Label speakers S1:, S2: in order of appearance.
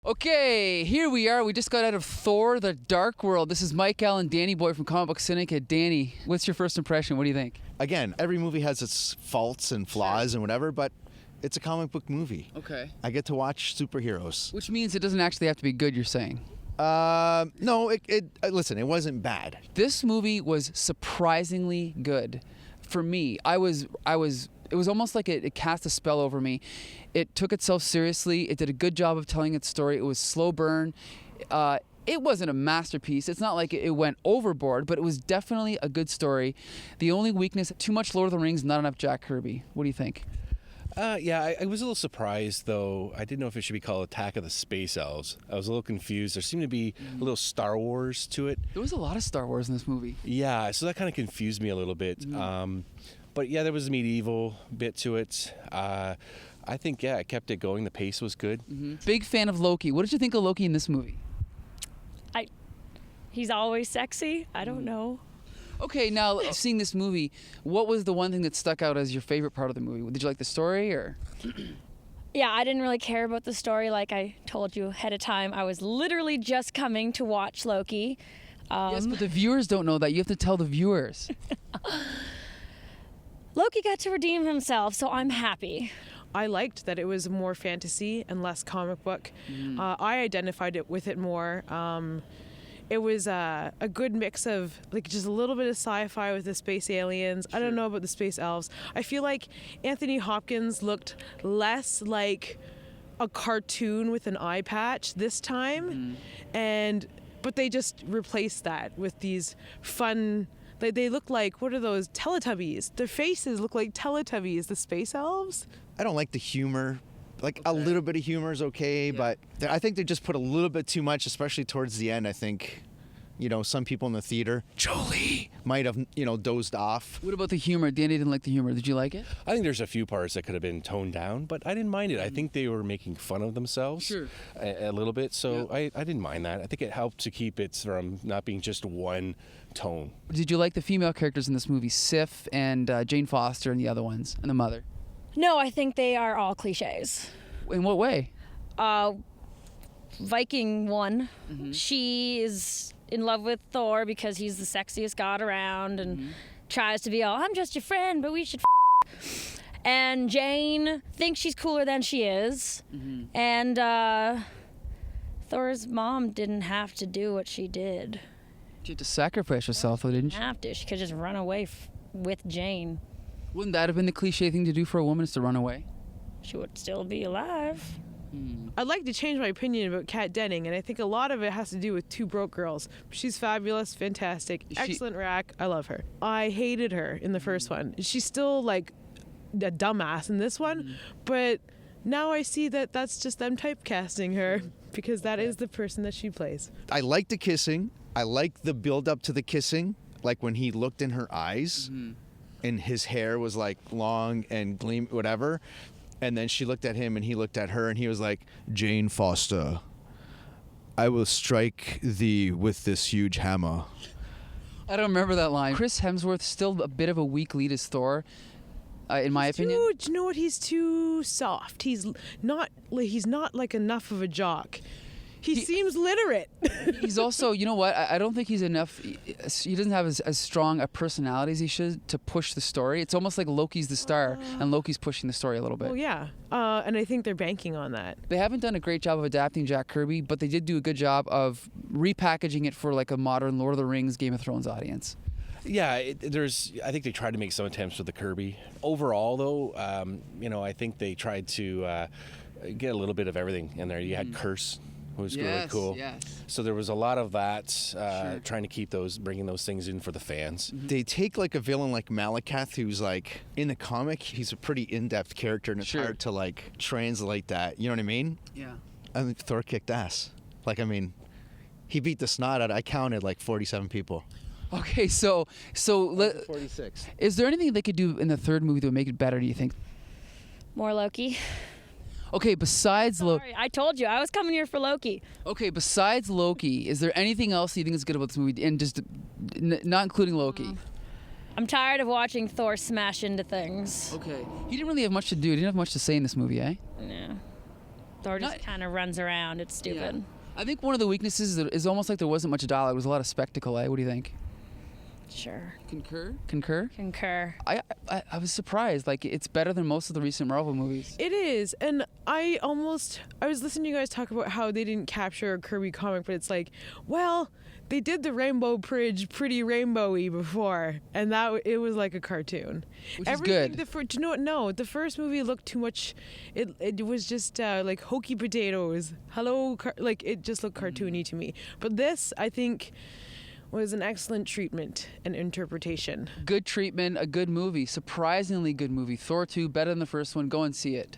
S1: Okay, here we are. We just got out of Thor, The Dark World. This is Mike Allen, Danny Boy from Comic Book Syndicate. Danny, what's your first impression? What do you think?
S2: Again, every movie has its faults and flaws and whatever, but it's a comic book movie.
S1: Okay.
S2: I get to watch superheroes.
S1: Which means it doesn't actually have to be good, you're saying?
S2: No, listen, it wasn't bad.
S1: This movie was surprisingly good. For me, it was almost like it cast a spell over me. It took itself seriously. It did a good job of telling its story. It was slow burn. It wasn't a masterpiece. It's not like it went overboard, but it was definitely a good story. The only weakness, too much Lord of the Rings, not enough Jack Kirby. What do you think?
S3: Yeah, I was a little surprised, though. I didn't know if it should be called Attack of the Space Elves. I was a little confused. There seemed to be a little Star Wars to it.
S1: There was a lot of Star Wars in this movie.
S3: Yeah, so that kind of confused me a little bit. But yeah, there was a medieval bit to it. I think, yeah, it kept it going. The pace was good.
S1: Big fan of Loki. What did you think of Loki in this movie?
S4: He's always sexy. I don't know.
S1: Okay, now seeing this movie, what was the one thing that stuck out as your favorite part of the movie? Did you like the story or?
S4: Yeah, I didn't really care about the story. Like I told you ahead of time, I was literally just coming to watch Loki.
S1: Yes, but the viewers don't know that. You have to tell the viewers.
S4: Loki got to redeem himself, so I'm happy.
S5: I liked that it was more fantasy and less comic book. I identified with it more. It was a good mix of like just a little bit of sci-fi with the space aliens. Sure. I don't know about the space elves. I feel like Anthony Hopkins looked less like a cartoon with an eye patch this time, but they just replaced that with these fun. They look like, what are those, Teletubbies? Their faces look like Teletubbies, the space elves.
S2: I don't like the humor. A little bit of humor is okay, but I think they just put a little bit too much, especially towards the end. I think, some people in the theater, Jolie, might have, dozed off.
S1: What about the humor? Danny didn't like the humor. Did you like it?
S3: I think there's a few parts that could have been toned down, but I didn't mind it. I think they were making fun of themselves a little bit, so I didn't mind that. I think it helped to keep it from not being just one tone.
S1: Did you like the female characters in this movie, Sif and Jane Foster and the other ones, and the mother?
S4: No, I think they are all cliches.
S1: In what way?
S4: Viking one. She is in love with Thor because he's the sexiest god around and tries to be all, I'm just your friend, but we should And Jane thinks she's cooler than she is. And Thor's mom didn't have to do what she did.
S1: She had to sacrifice herself, though, didn't she?
S4: Have to. She could just run away with Jane.
S1: Wouldn't that have been the cliche thing to do for a woman, is to run away?
S4: She would still be alive.
S5: I'd like to change my opinion about Kat Denning, and I think a lot of it has to do with Two Broke Girls. She's fabulous, fantastic, excellent rack. I love her. I hated her in the first one. She's still like a dumbass in this one, but now I see that that's just them typecasting her because that is the person that she plays.
S2: I like the kissing. I like the build up to the kissing, like when he looked in her eyes and his hair was like long and gleam, whatever. And then she looked at him and he looked at her and he was like, Jane Foster, I will strike thee with this huge hammer.
S1: I don't remember that line. Chris Hemsworth, still a bit of a weak lead as Thor, in my opinion.
S5: Do you know what? He's too soft. He's not like enough of a jock. He seems literate.
S1: He's also, you know what? I don't think he's enough. He doesn't have as strong a personality as he should to push the story. It's almost like Loki's the star and Loki's pushing the story a little bit.
S5: Oh, yeah. And I think they're banking on that.
S1: They haven't done a great job of adapting Jack Kirby, but they did do a good job of repackaging it for like a modern Lord of the Rings, Game of Thrones audience.
S3: Yeah, I think they tried to make some attempts with the Kirby. Overall, though, I think they tried to get a little bit of everything in there. You had Curse. It was really cool. Yes. So there was a lot of that, trying to keep bringing those things in for the fans.
S2: They take like a villain like Malekith, who's like, in the comic, he's a pretty in-depth character and it's hard to like translate that. You know what I mean? Yeah. I think Thor kicked ass. He beat the snot out. I counted like 47 people.
S1: Okay, so
S2: 46.
S1: Is there anything they could do in the third movie that would make it better, do you think?
S4: More Loki.
S1: Okay, besides Loki...
S4: Sorry, I told you. I was coming here for Loki.
S1: Okay, besides Loki, is there anything else you think is good about this movie? And just not including Loki.
S4: I'm tired of watching Thor smash into things.
S1: Okay. He didn't really have much to do. He didn't have much to say in this movie, eh?
S4: Yeah. Thor just kind of runs around. It's stupid.
S1: Yeah. I think one of the weaknesses is almost like there wasn't much dialogue. It was a lot of spectacle. What do you think?
S4: Sure.
S1: Concur. I was surprised. Like, it's better than most of the recent Marvel movies.
S5: It is, and I was listening to you guys talk about how they didn't capture a Kirby comic, but it's like, well, they did the Rainbow Bridge pretty rainbowy before, and it was like a cartoon.
S1: Which is good.
S5: The first movie looked too much. It was just like hokey potatoes. Like it just looked cartoony to me. But this, I think, was an excellent treatment and interpretation.
S1: Good treatment, a good movie, surprisingly good movie. Thor 2, better than the first one. Go and see it.